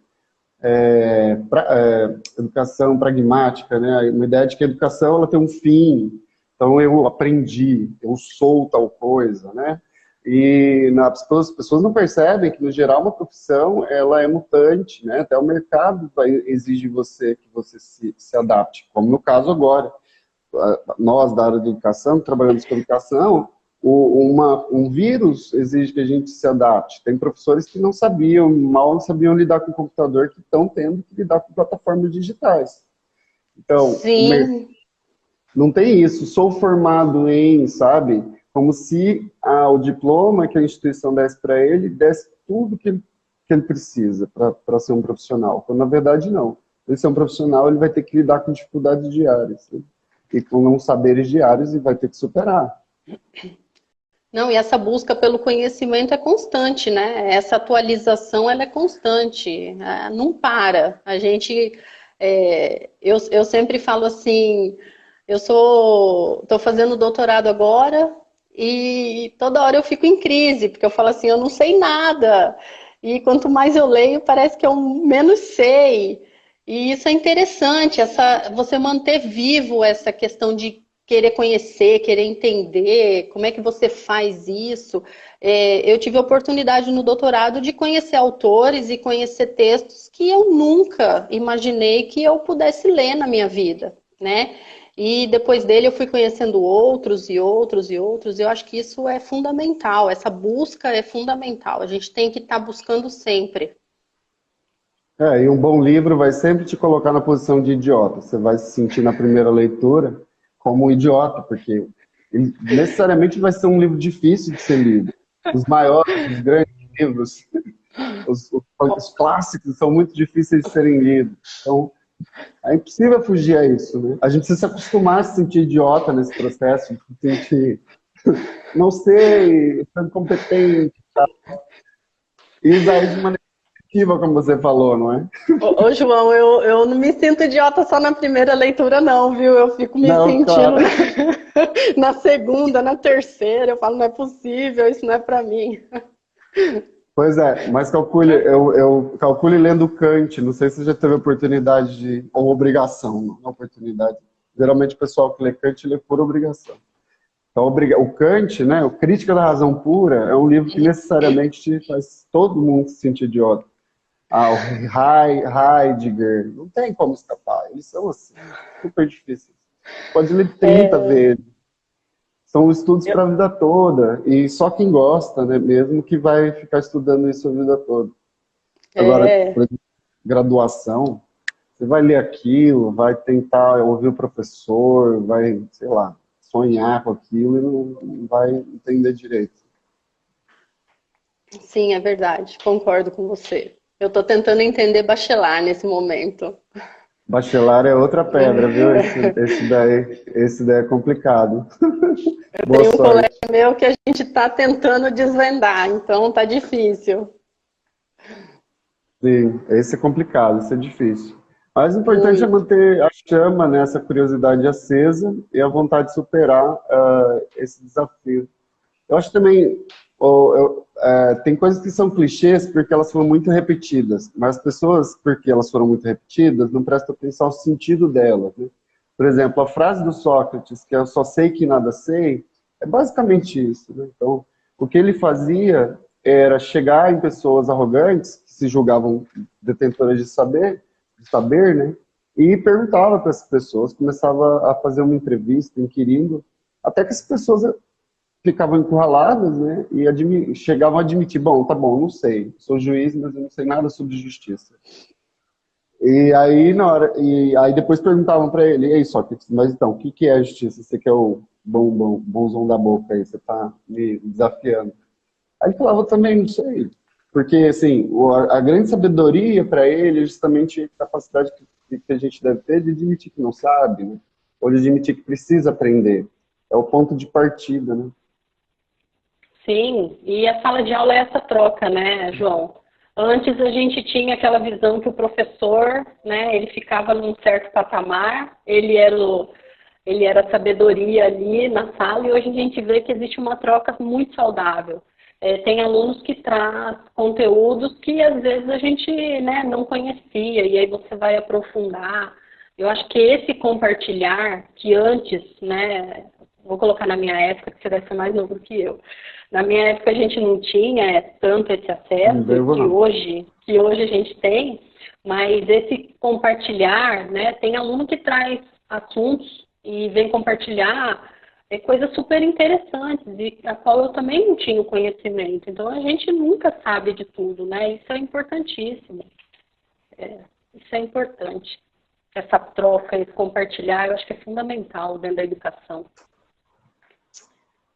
educação pragmática, né? Uma ideia de que a educação ela tem um fim, então eu aprendi, eu sou tal coisa, né? E as pessoas não percebem que, no geral, uma profissão ela é mutante, né? Até o mercado exige que você se adapte, como no caso agora. Nós, da área de educação, que trabalhamos com educação, um vírus exige que a gente se adapte. Tem professores que não sabiam, mal não sabiam lidar com o computador, que estão tendo que lidar com plataformas digitais. Então, Sim. não tem isso. Sou formado em, sabe? Como se o diploma que a instituição desse para ele, desse tudo que ele precisa para ser um profissional. Quando, na verdade, não. Ele ser um profissional, ele vai ter que lidar com dificuldades diárias, né? E com não saberes diários e vai ter que superar. Não, e essa busca pelo conhecimento é constante, né? Essa atualização ela é constante, não para. A gente, eu sempre falo assim, estou fazendo doutorado agora e toda hora eu fico em crise, porque eu falo assim, eu não sei nada. E quanto mais eu leio, parece que eu menos sei. E isso é interessante, você manter vivo essa questão de querer conhecer, querer entender, como é que você faz isso. Eu tive a oportunidade no doutorado de conhecer autores e conhecer textos que eu nunca imaginei que eu pudesse ler na minha vida, né? E depois dele eu fui conhecendo outros e outros e outros. Eu acho que isso é fundamental, essa busca é fundamental. A gente tem que estar buscando sempre. E um bom livro vai sempre te colocar na posição de idiota. Você vai se sentir na primeira leitura como um idiota, porque ele necessariamente vai ser um livro difícil de ser lido. Os maiores, os grandes livros, os clássicos são muito difíceis de serem lidos. Então, é impossível fugir a isso, né? A gente precisa se acostumar a se sentir idiota nesse processo, de se sentir, não sei, sendo competente, tá? E usar isso de maneira efetiva, como você falou, não é? Ô, João, eu não me sinto idiota só na primeira leitura, não, viu? Eu fico me Não, sentindo claro. na segunda, na terceira. Eu falo, não é possível, isso não é para mim. Pois é, mas eu calcule lendo Kant, não sei se você já teve oportunidade ou obrigação, não oportunidade. Geralmente o pessoal que lê Kant lê por obrigação. Então, o Kant, né, o Crítica da Razão Pura, é um livro que necessariamente faz todo mundo se sentir idiota. O Heidegger, não tem como escapar, eles são assim, super difíceis. Pode ler 30 vezes. São estudos para a vida toda, e só quem gosta, né, mesmo que vai ficar estudando isso a vida toda. Agora, por exemplo, graduação, você vai ler aquilo, vai tentar ouvir o professor, vai, sei lá, sonhar com aquilo e não vai entender direito. Sim, é verdade, concordo com você. Eu estou tentando entender Bachelard nesse momento. Bachelard é outra pedra, viu? Esse daí é complicado. Boa Tem um colega sorte. meu que a gente está tentando desvendar, então tá difícil. Sim, esse é complicado, esse é difícil. Mas o importante é Muito. manter a chama, né, essa curiosidade acesa e a vontade de superar esse desafio. Eu acho também, tem coisas que são clichês porque elas foram muito repetidas, mas as pessoas, porque elas foram muito repetidas, não prestam atenção ao sentido delas, né? Por exemplo, a frase do Sócrates, que eu só sei que nada sei, é basicamente isso, né? Então, o que ele fazia era chegar em pessoas arrogantes, que se julgavam detentoras de saber, né? E perguntava para essas pessoas, começava a fazer uma entrevista, inquirindo, até que as pessoas ficavam encurraladas, né? E chegavam a admitir, bom, tá bom, não sei, sou juiz, mas eu não sei nada sobre justiça. E aí, e aí depois perguntavam para ele, e aí, Sócrates, mas então, o que é a justiça? Você que é o bonzão da boca aí, você tá me desafiando. Aí ele falava, também não sei. Porque, assim, a grande sabedoria para ele é justamente a capacidade que a gente deve ter de admitir que não sabe, né? Ou de admitir que precisa aprender. É o ponto de partida, né? Sim, e a sala de aula é essa troca, né, João? Antes a gente tinha aquela visão que o professor, né, ele ficava num certo patamar, ele era a sabedoria ali na sala, e hoje a gente vê que existe uma troca muito saudável. Tem alunos que traz conteúdos que às vezes a gente, né, não conhecia, e aí você vai aprofundar. Eu acho que esse compartilhar, que antes, né, vou colocar na minha época, que você deve ser mais novo que eu, na minha época a gente não tinha tanto esse acesso que hoje a gente tem, mas esse compartilhar, né, tem aluno que traz assuntos e vem compartilhar coisas super interessantes, e a qual eu também não tinha o conhecimento. Então a gente nunca sabe de tudo, né? Isso é importantíssimo. Isso é importante. Essa troca, esse compartilhar, eu acho que é fundamental dentro da educação.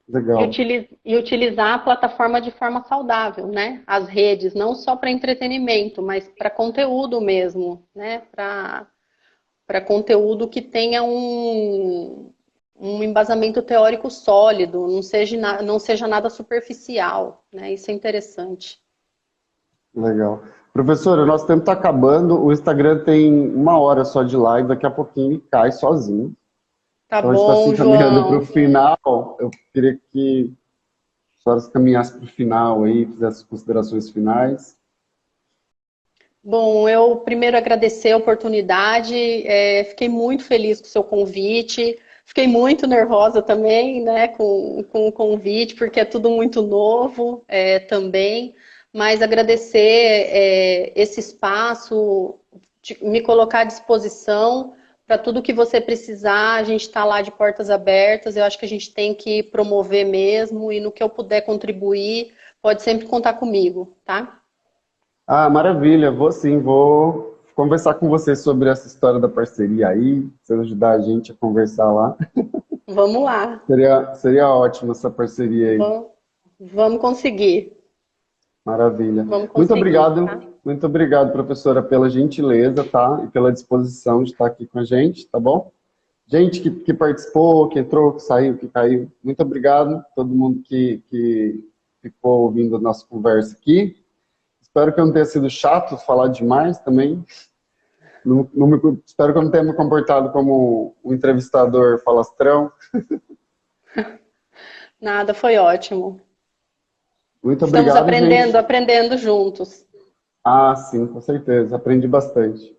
Legal. E utilizar a plataforma de forma saudável, né? As redes, não só para entretenimento, mas para conteúdo mesmo, né? Para conteúdo que tenha um embasamento teórico sólido, não seja nada superficial, né? Isso é interessante. Legal. Professora, o nosso tempo está acabando, o Instagram tem 1 hora só de live, daqui a pouquinho ele cai sozinho. Tá então, bom, a gente está se encaminhando para o João. final. Eu queria que a senhora se caminhasse para o final aí, fizesse as considerações finais. Bom, eu primeiro agradecer a oportunidade, fiquei muito feliz com o seu convite, fiquei muito nervosa também, né, com o convite, porque é tudo muito novo também, mas agradecer esse espaço, me colocar à disposição para tudo que você precisar, a gente está lá de portas abertas, eu acho que a gente tem que promover mesmo, e no que eu puder contribuir, pode sempre contar comigo, tá? Ah, maravilha, vou conversar com você sobre essa história da parceria aí, você ajudar a gente a conversar lá. Vamos lá. Seria ótimo essa parceria aí. Vamos conseguir. Maravilha. Vamos conseguir, tá? Muito obrigado, professora, pela gentileza, tá? E pela disposição de estar aqui com a gente, tá bom? Gente que participou, que entrou, que saiu, que caiu, muito obrigado. Todo mundo que ficou ouvindo a nossa conversa aqui. Espero que eu não tenha sido chato falar demais também. Espero que eu não tenha me comportado como um entrevistador falastrão. Nada, foi ótimo. Muito obrigado, Estamos gente. aprendendo juntos. Ah, sim, com certeza. Aprendi bastante.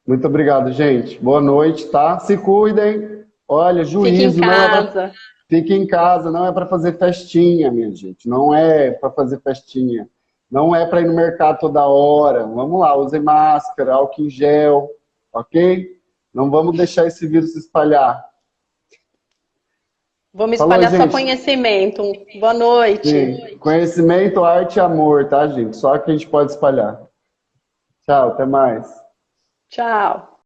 Muito obrigado, gente. Boa noite, tá? Se cuidem. Olha, juízo, Fique em casa. Não é para fazer festinha, minha gente. Não é para fazer festinha. Não é para ir no mercado toda hora. Vamos lá, usem máscara, álcool em gel, ok? Não vamos deixar esse vírus se espalhar. Vamos espalhar só conhecimento. Boa noite. Sim. Conhecimento, arte e amor, tá, gente? Só que a gente pode espalhar. Tchau, até mais. Tchau.